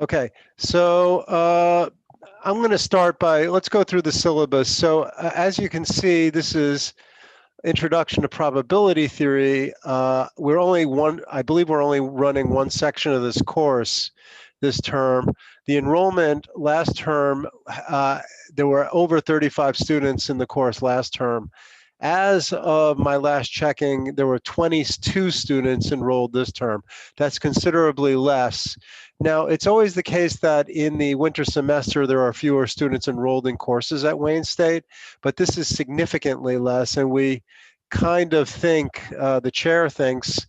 Okay, so I'm going to start by, let's go through the syllabus. So as you can see, this is Introduction to Probability Theory. I believe we're only running one section of this course this term. The enrollment last term, there were over 35 students in the course last term. As of my last checking, there were 22 students enrolled this term. That's considerably less. Now, it's always the case that in the winter semester, there are fewer students enrolled in courses at Wayne State, but this is significantly less, and we kind of think, the chair thinks,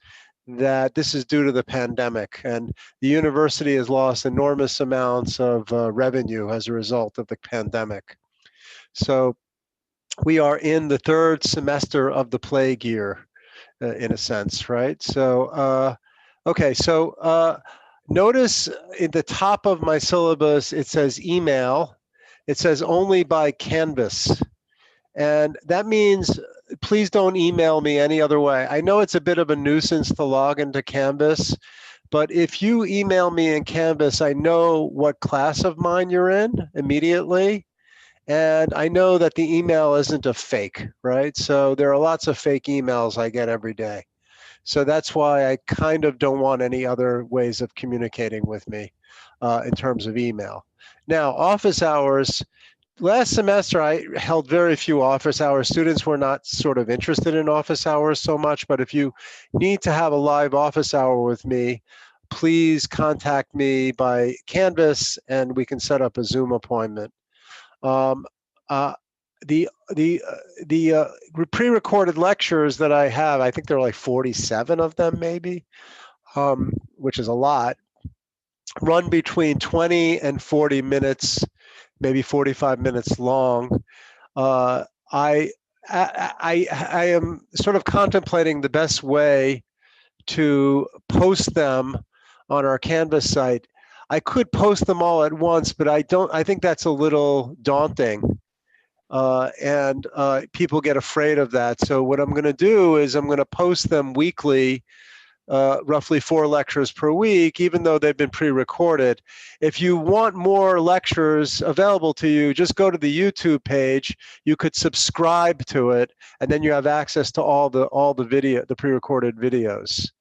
that this is due to the pandemic, and the university has lost enormous amounts of revenue as a result of the pandemic. So we are in the third semester of the plague year, in a sense, right? So, okay, so notice at the top of my syllabus, it says email. It says only by Canvas. And that means please don't email me any other way. I know it's a bit of a nuisance to log into Canvas, but if you email me in Canvas, I know what class of mine you're in immediately. And I know that the email isn't a fake, right? So there are lots of fake emails I get every day. So that's why I kind of don't want any other ways of communicating with me in terms of email. Now, office hours. Last semester, I held very few office hours. Students were not sort of interested in office hours so much, but if you need to have a live office hour with me, please contact me by Canvas and we can set up a Zoom appointment. Um, uh, the pre-recorded lectures that I have, I think there are like 47 of them maybe, which is a lot, run between 20 and 40 minutes, maybe 45 minutes long. I am sort of contemplating the best way to post them on our Canvas site. I could post them all at once, but I think that's a little daunting. And people get afraid of that. So what I'm going to do is I'm going to post them weekly, roughly 4 lectures per week, even though they've been pre-recorded. If you want more lectures available to you, just go to the YouTube page. You could subscribe to it, and then you have access to all the pre-recorded videos.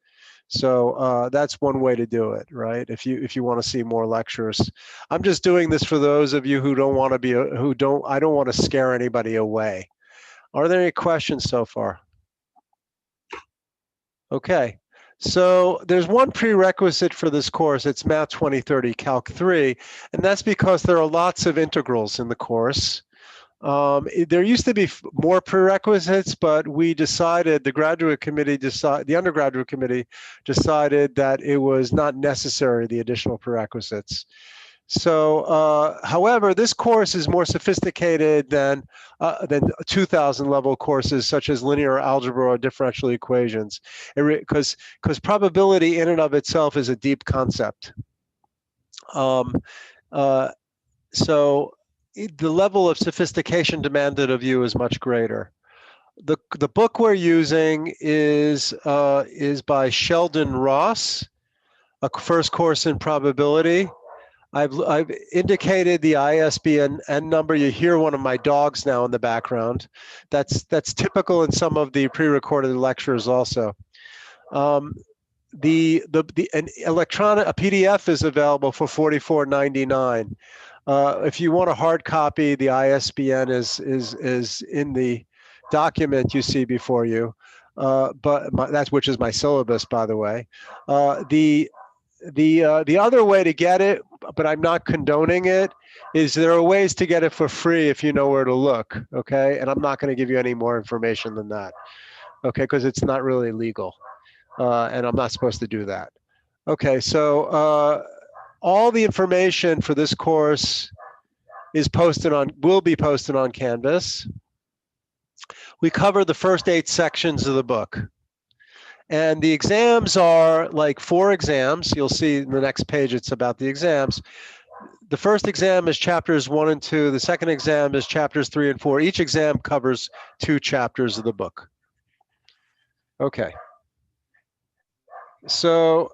So that's one way to do it, right? If you want to see more lectures, I'm just doing this for those of you who don't want to be I don't want to scare anybody away. Are there any questions so far? Okay. So there's one prerequisite for this course. It's MAT 2030 Calc 3, and that's because there are lots of integrals in the course. There used to be more prerequisites, but we decided, the undergraduate committee decided that it was not necessary, the additional prerequisites. So, however, this course is more sophisticated than 2000 level courses such as linear algebra or differential equations, because probability in and of itself is a deep concept. Um, uh, so the level of sophistication demanded of you is much greater. The book we're using is by Sheldon Ross, A First Course in Probability. I've indicated the ISBN number. You hear one of my dogs now in the background. That's typical in some of the pre-recorded lectures also. An electronic, a PDF is available for $44.99. If you want a hard copy, the ISBN is in the document you see before you. That's which is my syllabus, by the way. The other way to get it, but I'm not condoning it, is there are ways to get it for free if you know where to look, okay? And I'm not going to give you any more information than that, okay? Because it's not really legal, and I'm not supposed to do that. Okay, so all the information for this course will be posted on Canvas. We cover the first 8 sections of the book. And the exams are like 4 exams. You'll see in the next page, it's about the exams. The first exam is chapters 1 and 2. The second exam is chapters 3 and 4. Each exam covers 2 chapters of the book. Okay. So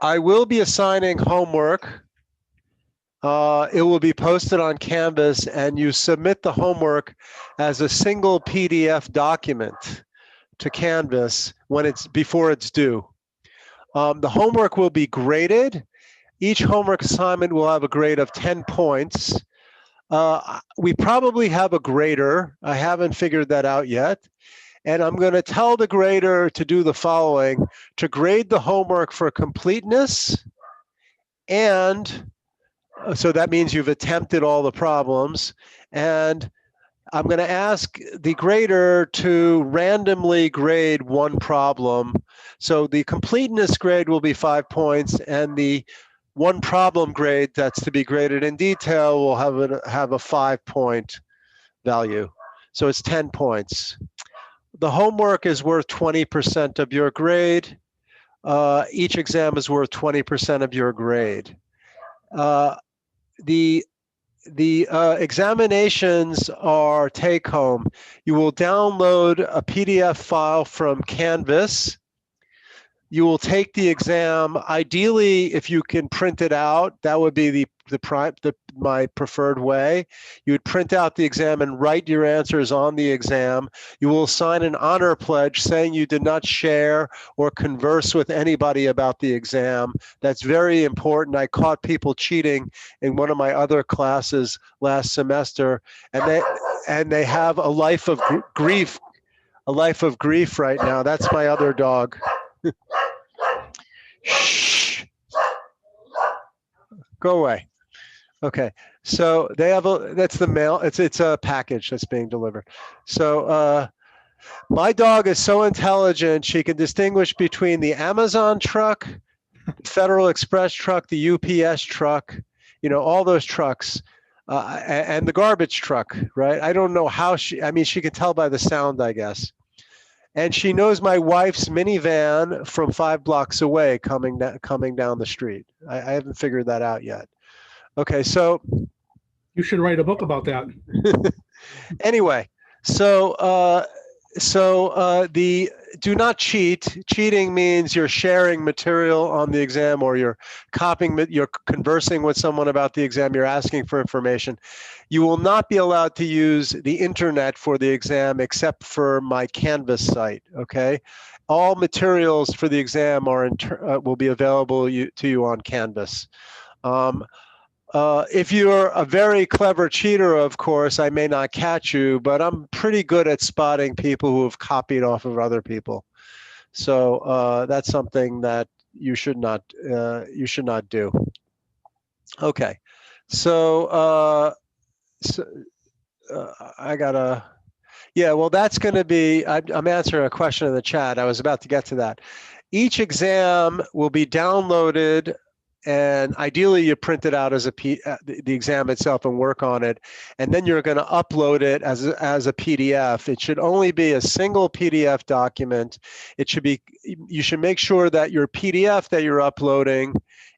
I will be assigning homework It will be posted on Canvas, and you submit the homework as a single PDF document to Canvas before it's due. The homework will be graded. Each homework assignment will have a grade of 10 points. We probably have a grader. I haven't figured that out yet. And I'm going to tell the grader to do the following: to grade the homework for completeness, and so that means you've attempted all the problems. And I'm going to ask the grader to randomly grade one problem. So the completeness grade will be 5 points, and the one problem grade that's to be graded in detail will have a 5-point value. So it's 10 points. The homework is worth 20% of your grade. Each exam is worth 20% of your grade. The examinations are take home. You will download a PDF file from Canvas. You will take the exam. Ideally, if you can print it out, that would be my preferred way. You would print out the exam and write your answers on the exam. You will sign an honor pledge saying you did not share or converse with anybody about the exam. That's very important. I caught people cheating in one of my other classes last semester, and they have a life of grief right now. That's my other dog. Shh. Go away. Okay, so they have that's the mail. It's a package that's being delivered. So my dog is so intelligent, she can distinguish between the Amazon truck, the Federal Express truck, the UPS truck, all those trucks, and the garbage truck, right? I don't know how she can tell by the sound, I guess. And she knows my wife's minivan from 5 blocks away coming down the street. I haven't figured that out yet. Okay, so you should write a book about that. Anyway, so the do not cheat. Cheating means you're sharing material on the exam, or you're conversing with someone about the exam, you're asking for information. You will not be allowed to use the internet for the exam except for my Canvas site, okay? All materials for the exam will be available to you on Canvas. If you're a very clever cheater, of course, I may not catch you, but I'm pretty good at spotting people who have copied off of other people. So that's something that you should not do. Okay, so I gotta. Yeah, well, that's going to be. I'm answering a question in the chat. I was about to get to that. Each exam will be downloaded, and ideally you print it out as the exam itself and work on it, and then you're going to upload it as a PDF. It should only be a single PDF document. You should make sure that your PDF that you're uploading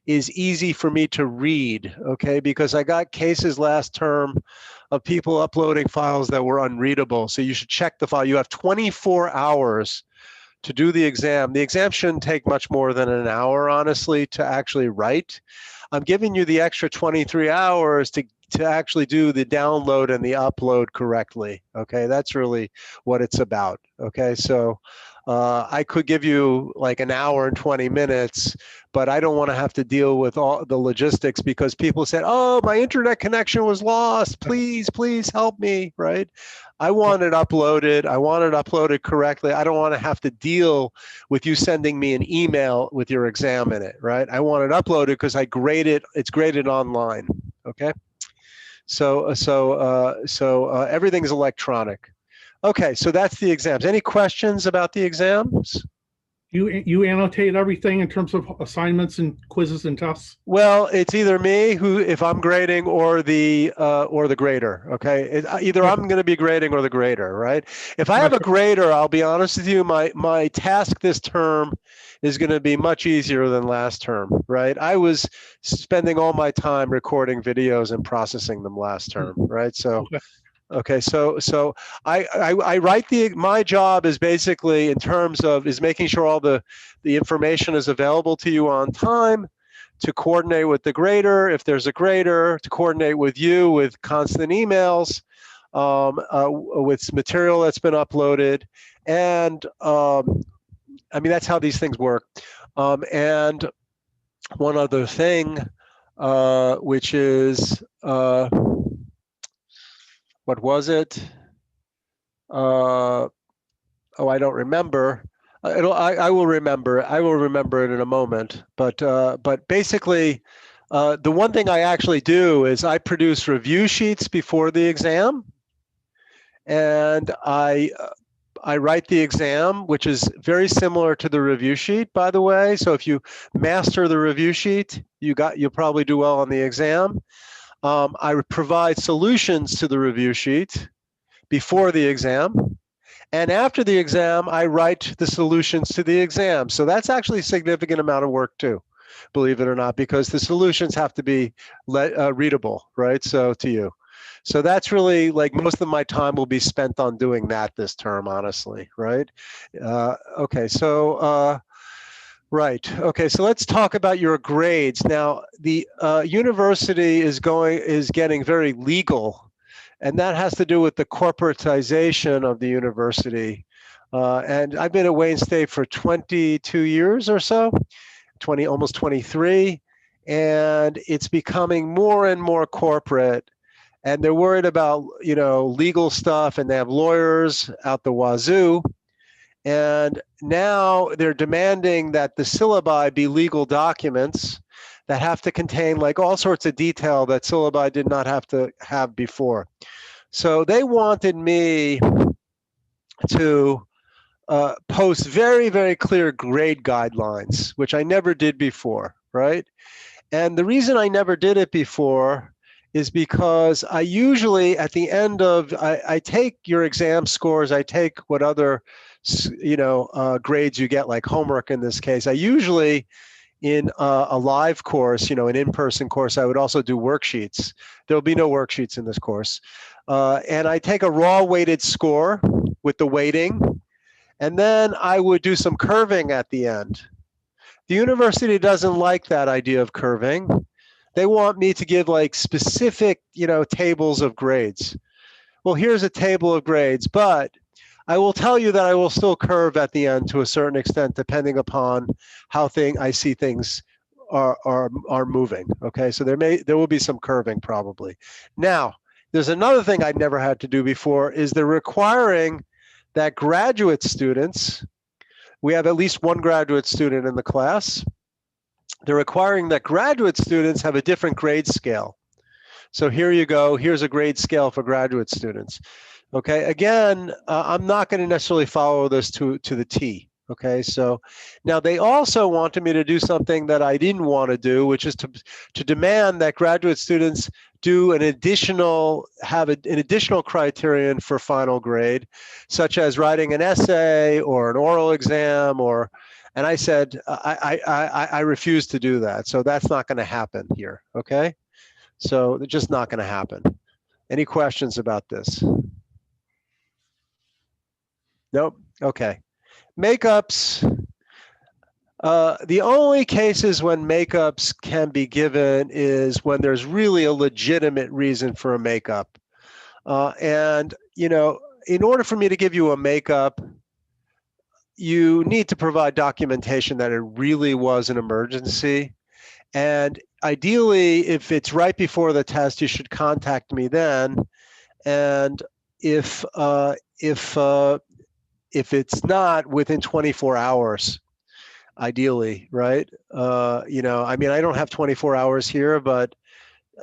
is easy for me to read, okay? Because I got cases last term of people uploading files that were unreadable. So you should check the file. You have 24 hours to do the exam. The exam shouldn't take much more than an hour, honestly, to actually write. I'm giving you the extra 23 hours to actually do the download and the upload correctly, okay? That's really what it's about, okay? So I could give you like an hour and 20 minutes, but I don't want to have to deal with all the logistics because people said, oh, my internet connection was lost. Please help me, right? I want it uploaded. I want it uploaded correctly. I don't want to have to deal with you sending me an email with your exam in it, right? I want it uploaded because I grade it. It's graded online, okay? So everything's electronic. Okay, so that's the exams. Any questions about the exams? You annotate everything in terms of assignments and quizzes and tests? Well, it's either me if I'm grading or the grader, okay? Either I'm going to be grading or the grader, right? If I have a grader, I'll be honest with you, my task this term is going to be much easier than last term, right? I was spending all my time recording videos and processing them last term, right? So. Okay, so I write my job is basically is making sure all the information is available to you on time, to coordinate with the grader, if there's a grader, to coordinate with you with constant emails, with material that's been uploaded. And I mean, that's how these things work. And one other thing, which is, what was it? Oh, I don't remember. I will remember. I will remember it in a moment. But basically, the one thing I actually do is I produce review sheets before the exam, and I write the exam, which is very similar to the review sheet, by the way. So if you master the review sheet, you'll probably do well on the exam. I provide solutions to the review sheet before the exam. And after the exam, I write the solutions to the exam. So that's actually a significant amount of work too, believe it or not, because the solutions have to be readable, right? So to you. So that's really like most of my time will be spent on doing that this term, honestly, right? Okay, so right. Okay, so let's talk about your grades. Now, the university is getting very legal, and that has to do with the corporatization of the university. And I've been at Wayne State for 22 years or so, almost 23, and it's becoming more and more corporate. And they're worried about, legal stuff, and they have lawyers out the wazoo. And now they're demanding that the syllabi be legal documents that have to contain like all sorts of detail that syllabi did not have to have before. So they wanted me to post very, very clear grade guidelines, which I never did before, right? And the reason I never did it before is because I usually, at the end of, I take your exam scores, I take what other, grades you get, like homework in this case. I usually, in a live course, an in-person course, I would also do worksheets. There'll be no worksheets in this course. And I take a raw weighted score with the weighting, and then I would do some curving at the end. The university doesn't like that idea of curving. They want me to give like specific, tables of grades. Well, here's a table of grades, but I will tell you that I will still curve at the end to a certain extent, depending upon how I see things are moving. Okay, so there will be some curving probably. Now, there's another thing I'd never had to do before, is they're requiring that graduate students, we have at least one graduate student in the class, they're requiring that graduate students have a different grade scale. So here you go, here's a grade scale for graduate students. Okay, again, I'm not going to necessarily follow this to the T. Okay, so now they also wanted me to do something that I didn't want to do, which is to demand that graduate students do an additional criterion for final grade, such as writing an essay or an oral exam, and I said I refuse to do that. So that's not going to happen here. Okay, so it's just not going to happen. Any questions about this? Nope. Okay. Makeups. The only cases when makeups can be given is when there's really a legitimate reason for a makeup. And, in order for me to give you a makeup, you need to provide documentation that it really was an emergency. And ideally, if it's right before the test, you should contact me then. And if it's not, within 24 hours, ideally, right? I mean, I don't have 24 hours here, but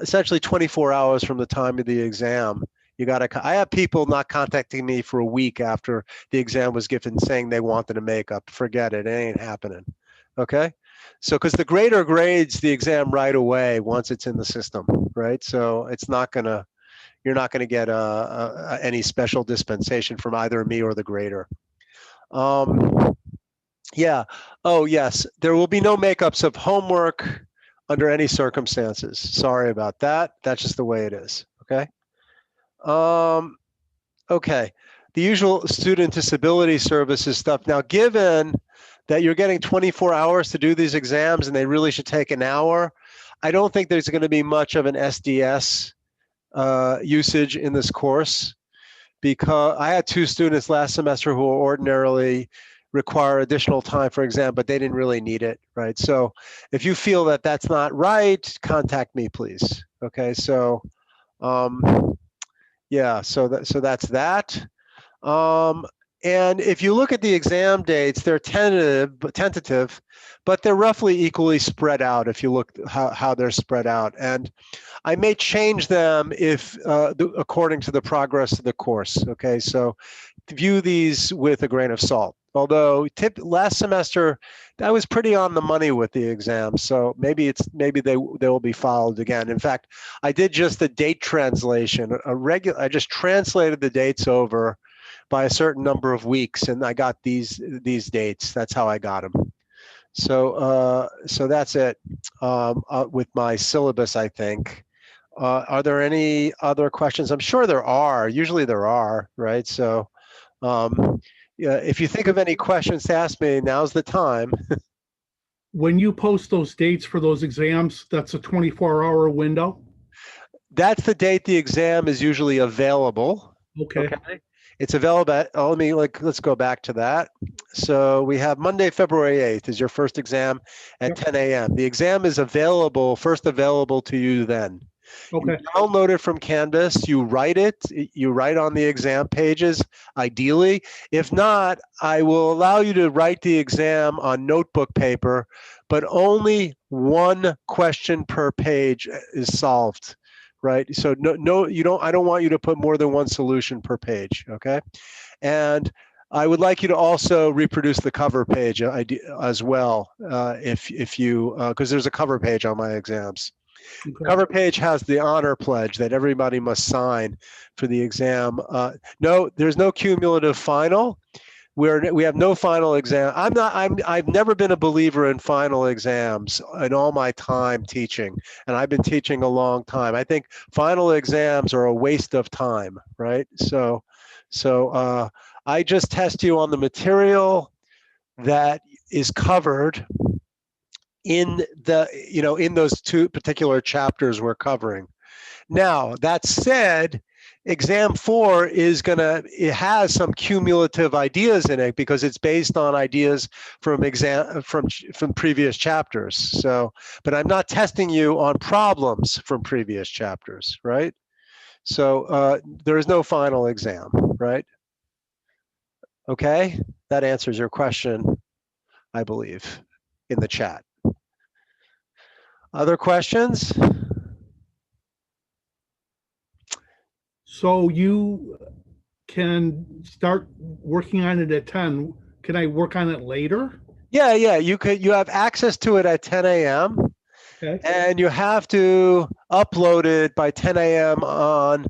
essentially 24 hours from the time of the exam, I have people not contacting me for a week after the exam was given saying they wanted a makeup. Forget it, it ain't happening, okay? So, because the grader grades the exam right away once it's in the system, right? So you're not gonna get any special dispensation from either me or the grader. Yeah. Oh, yes. There will be no makeups of homework under any circumstances. Sorry about that. That's just the way it is. Okay. Okay. The usual student disability services stuff. Now, given that you're getting 24 hours to do these exams and they really should take an hour. I don't think there's going to be much of an SDS usage in this course, because I had 2 students last semester who ordinarily require additional time for exam, but they didn't really need it, right? So if you feel that that's not right, contact me, please. Okay, so yeah, so that's that. And if you look at the exam dates, they're tentative, but they're roughly equally spread out if you look how they're spread out. And I may change them if according to the progress of the course. Okay, so view these with a grain of salt. Although last semester I was pretty on the money with the exams, so maybe they will be followed again. In fact, I did just a date translation. I just translated the dates over by a certain number of weeks, and I got these dates. That's how I got them. So so that's it with my syllabus, I think. Are there any other questions? I'm sure there are. Usually there are, right? So yeah, if you think of any questions to ask me, now's the time. When you post those dates for those exams, that's a 24-hour window? That's the date the exam is usually available. Okay. It's available at, let's go back to that. So we have Monday, February 8th is your first exam at 10 a.m. The exam is first available to you then. Okay. You download it from Canvas, you write on the exam pages, ideally. If not, I will allow you to write the exam on notebook paper, but only 1 question per page is solved, right? So I don't want you to put more than 1 solution per page, okay? And I would like you to also reproduce the cover page as well, if you, because there's a cover page on my exams. Okay. Cover page has the honor pledge that everybody must sign for the exam. No, there's no cumulative final. We have no final exam. I've never been a believer in final exams in all my time teaching, and I've been teaching a long time. I think final exams are a waste of time, right? So I just test you on the material that is covered in those 2 particular chapters we're covering. Now, that said, exam 4 it has some cumulative ideas in it because it's based on ideas from previous chapters. So, but I'm not testing you on problems from previous chapters, right? So there is no final exam, right? Okay, that answers your question, I believe, in the chat. Other questions? So you can start working on it at 10. Can I work on it later? Yeah, you have access to it at 10 a.m. Okay. and you have to upload it by 10 a.m. on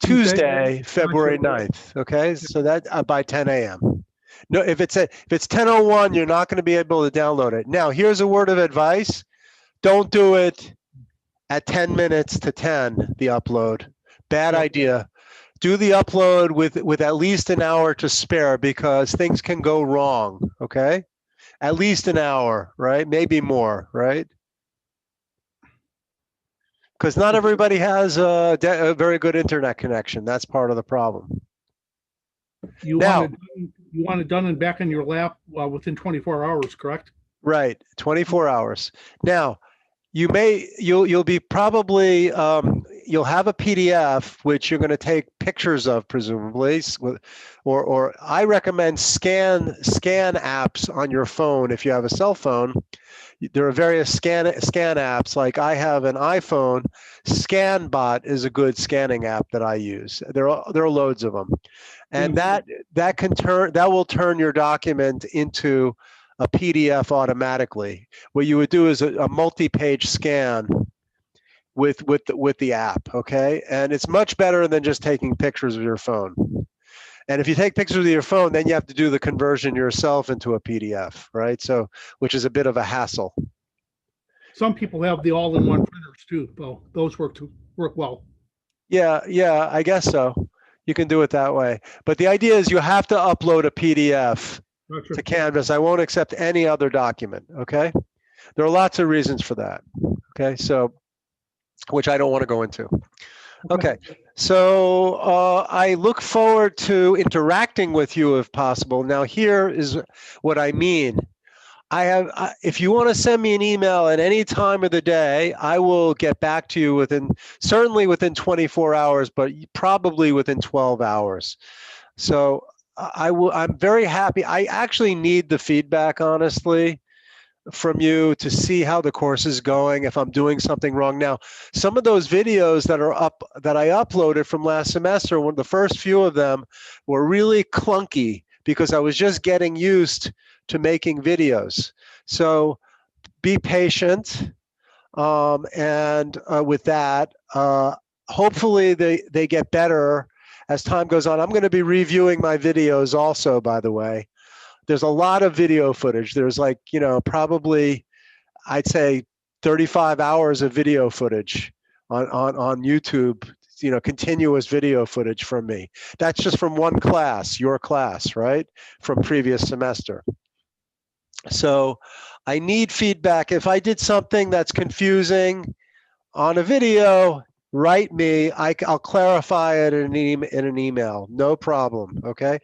Tuesday, February 9th. Okay, so that by 10 a.m. No, if it's 10:01, you're not going to be able to download it. Now, here's a word of advice: don't do it at 10 minutes to 10. The upload, bad idea. Do the upload with at least an hour to spare because things can go wrong. Okay, at least an hour, right? Maybe more, right? Because not everybody has a very good internet connection. That's part of the problem. You want it done and back in your lap within 24 hours, correct? Right, 24 hours. Now, you'll be probably you'll have a PDF which you're going to take pictures of, presumably, or I recommend scan apps on your phone if you have a cell phone. There are various scan apps. Like I have an iPhone. ScanBot is a good scanning app that I use. There are loads of them, and that will turn your document into a PDF automatically. What you would do is a multi-page scan with the app, okay? And it's much better than just taking pictures of your phone. And if you take pictures of your phone, then you have to do the conversion yourself into a PDF, right? So, which is a bit of a hassle. Some people have the all-in-one printers too, though. Those work well. Yeah, I guess so. You can do it that way. But the idea is you have to upload a PDF Gotcha. to Canvas. I won't accept any other document, okay? There are lots of reasons for that, okay? So, which I don't want to go into. Okay, so I look forward to interacting with you if possible. Now, here is what I mean. If you want to send me an email at any time of the day, I will get back to you certainly within 24 hours, but probably within 12 hours. So I'm very happy. I actually need the feedback, honestly, from you to see how the course is going, if I'm doing something wrong. Now, some of those videos that are up that I uploaded from last semester, the first few of them were really clunky because I was just getting used to making videos. So be patient, and with that, hopefully they get better as time goes on. I'm going to be reviewing my videos also, by the way. There's a lot of video footage. There's like, probably, I'd say 35 hours of video footage on YouTube, continuous video footage from me. That's just from one class, your class, right? From previous semester. So I need feedback. If I did something that's confusing on a video, write me. I'll clarify it in an email. No problem, okay?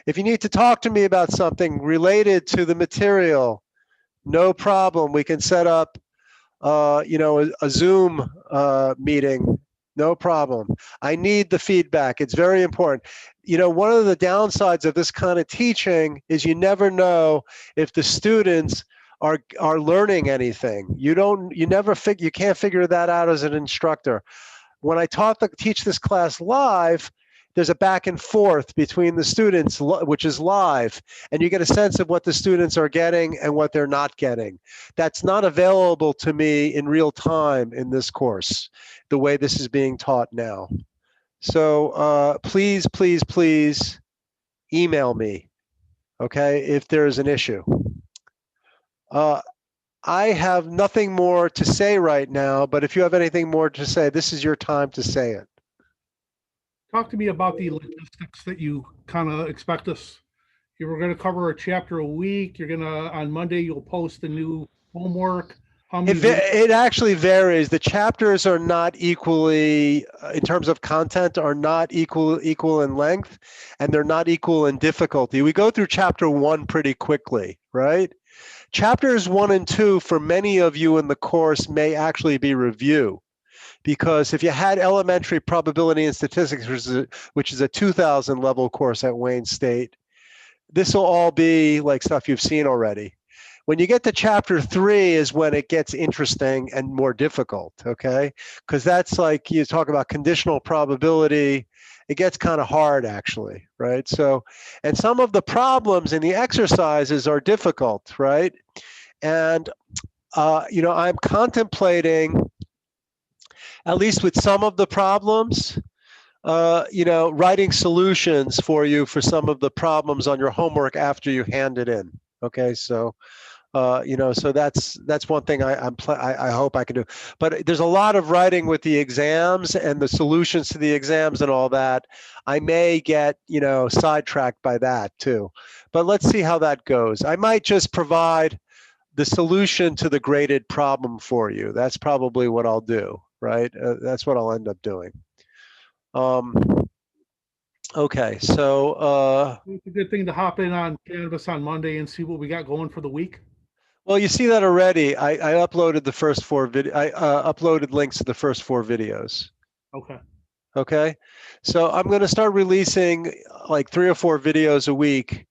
If you need to talk to me about something related to the material, no problem. We can set up, a Zoom meeting. No problem. I need the feedback. It's very important. One of the downsides of this kind of teaching is you never know if the students are learning anything. You can't figure that out as an instructor. When I teach this class live, there's a back and forth between the students, which is live, and you get a sense of what the students are getting and what they're not getting. That's not available to me in real time in this course, the way this is being taught now. So please, please, please email me, okay, if there's an issue. I have nothing more to say right now, but if you have anything more to say, this is your time to say it. Talk to me about the logistics that you kind of expect us. You were going to cover a chapter a week. On Monday, you'll post the new homework. It actually varies. The chapters are not equally, in terms of content, are not equal in length, and they're not equal in difficulty. We go through chapter 1 pretty quickly, right? Chapters 1 and 2 for many of you in the course may actually be review, because if you had elementary probability and statistics, which is a 2000 level course at Wayne State, this will all be like stuff you've seen already. When you get to chapter 3 is when it gets interesting and more difficult, okay? Because that's like, you talk about conditional probability, it gets kind of hard actually, right? So, and some of the problems in the exercises are difficult, right? And, I'm contemplating, at least with some of the problems, writing solutions for you for some of the problems on your homework after you hand it in, okay? So, so that's one thing I hope I can do. But there's a lot of writing with the exams and the solutions to the exams and all that. I may get, sidetracked by that too. But let's see how that goes. I might just provide the solution to the graded problem for you. That's probably what I'll do, right? That's what I'll end up doing. Okay, so it's a good thing to hop in on Canvas on Monday and see what we got going for the week. Well, you see that already. I uploaded the first 4 I uploaded links to the first 4 videos. Okay. Okay. So I'm going to start releasing like 3 or 4 videos a week,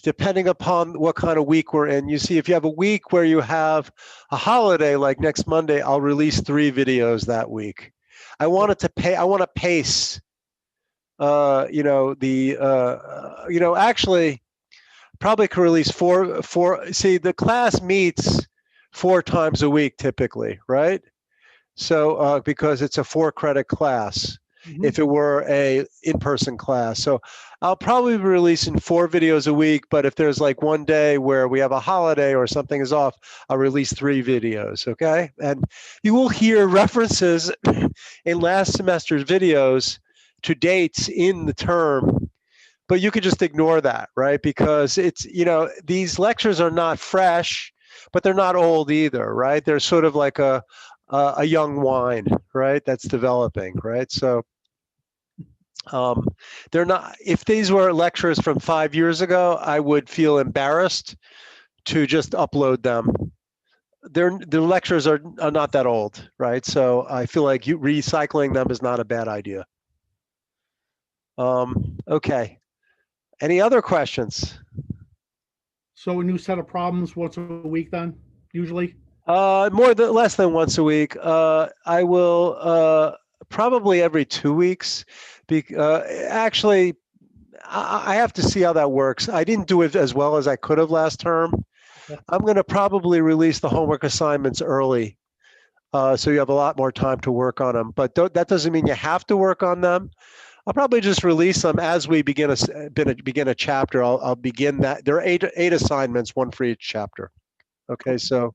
depending upon what kind of week we're in. You see, if you have a week where you have a holiday, like next Monday, I'll release 3 videos that week. I want to pace, actually, probably could release 4. See, the class meets 4 times a week typically, right? So because it's a 4-credit class, if it were a in-person class. So I'll probably be releasing 4 videos a week, but if there's like one day where we have a holiday or something is off, I'll release 3 videos, okay? And you will hear references in last semester's videos to dates in the term, but you could just ignore that, right? Because it's, these lectures are not fresh, but they're not old either, right? They're sort of like a young wine, right? That's developing, right? So they're not, if these were lectures from 5 years ago, I would feel embarrassed to just upload them. The lectures are not that old, right? So I feel like recycling them is not a bad idea. Okay. Any other questions? So a new set of problems once a week then, usually? Less than once a week. I will probably every 2 weeks. Actually, I have to see how that works. I didn't do it as well as I could have last term. Okay. I'm going to probably release the homework assignments early, so you have a lot more time to work on them. But that doesn't mean you have to work on them. I'll probably just release them as we begin a chapter. I'll begin that. There are eight assignments, one for each chapter. Okay, so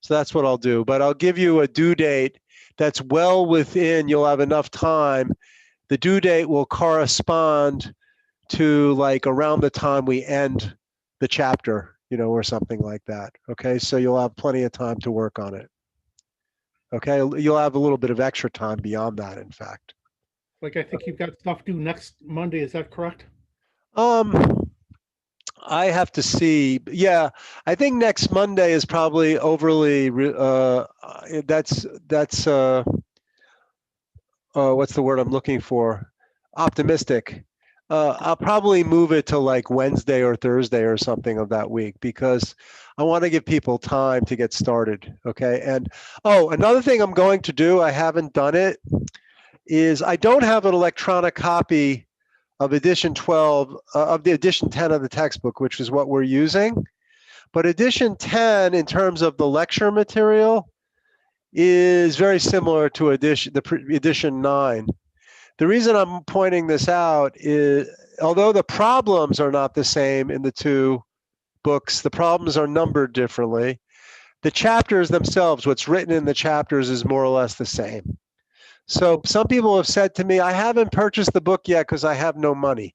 that's what I'll do. But I'll give you a due date that's well within. You'll have enough time. The due date will correspond to like around the time we end the chapter, or something like that. Okay, so you'll have plenty of time to work on it. Okay, you'll have a little bit of extra time beyond that, in fact. Like, I think you've got stuff due next Monday, is that correct? I have to see. Yeah, I think next Monday is probably overly. That's what's the word I'm looking for? Optimistic. I'll probably move it to like Wednesday or Thursday or something of that week, because I want to give people time to get started. Okay. And another thing I'm going to do, I haven't done it, is I don't have an electronic copy of edition 12 of the edition 10 of the textbook, which is what we're using. But edition 10, in terms of the lecture material, is very similar to edition 9. The reason I'm pointing this out is, although the problems are not the same in the two books, the problems are numbered differently. The chapters themselves, what's written in the chapters, is more or less the same. So some people have said to me, I haven't purchased the book yet because I have no money.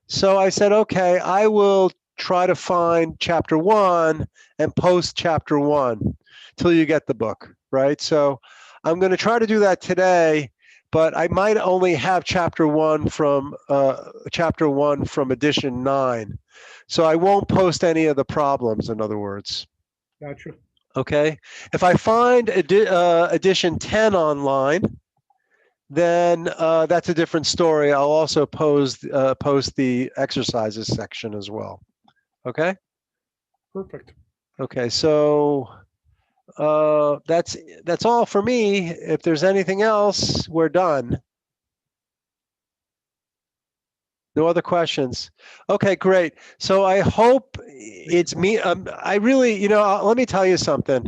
So I said, okay, I will try to find chapter 1 and post chapter 1 till you get the book, right? So I'm going to try to do that today, but I might only have chapter 1 from edition 9. So I won't post any of the problems, in other words. Gotcha. Okay. If I find edition 10 online, then that's a different story. I'll also post the exercises section as well. Okay. Perfect. Okay. So that's all for me. If there's anything else, we're done. No other questions. Okay, great. So I hope it's me. I really, let me tell you something.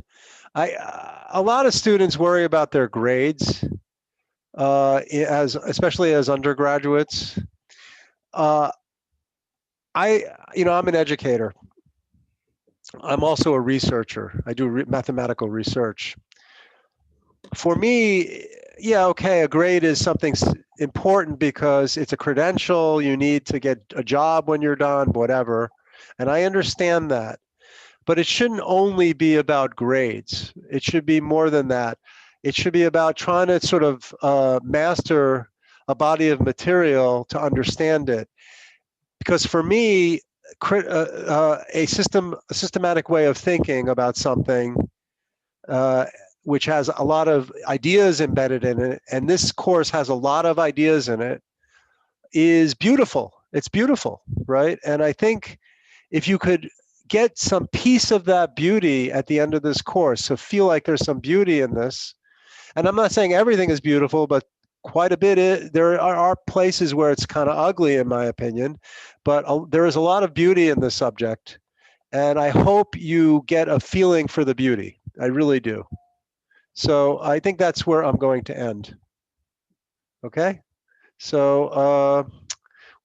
A lot of students worry about their grades, especially as undergraduates. I'm an educator. I'm also a researcher. I do mathematical research. For me, yeah, okay, a grade is something important because it's a credential. You need to get a job when you're done, whatever. And I understand that. But it shouldn't only be about grades. It should be more than that. It should be about trying to sort of master a body of material to understand it. Because for me, a systematic way of thinking about something, which has a lot of ideas embedded in it, and this course has a lot of ideas in it, is beautiful. It's beautiful, right? And I think if you could get some piece of that beauty at the end of this course, so feel like there's some beauty in this, and I'm not saying everything is beautiful, but quite a bit. There are places where it's kind of ugly, in my opinion, but there is a lot of beauty in this subject, and I hope you get a feeling for the beauty. I really do. So I think that's where I'm going to end. Okay? So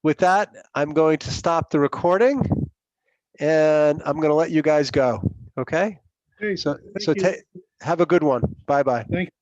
with that, I'm going to stop the recording, and I'm going to let you guys go. Okay? Okay, So have have a good one. Bye-bye. Thank you.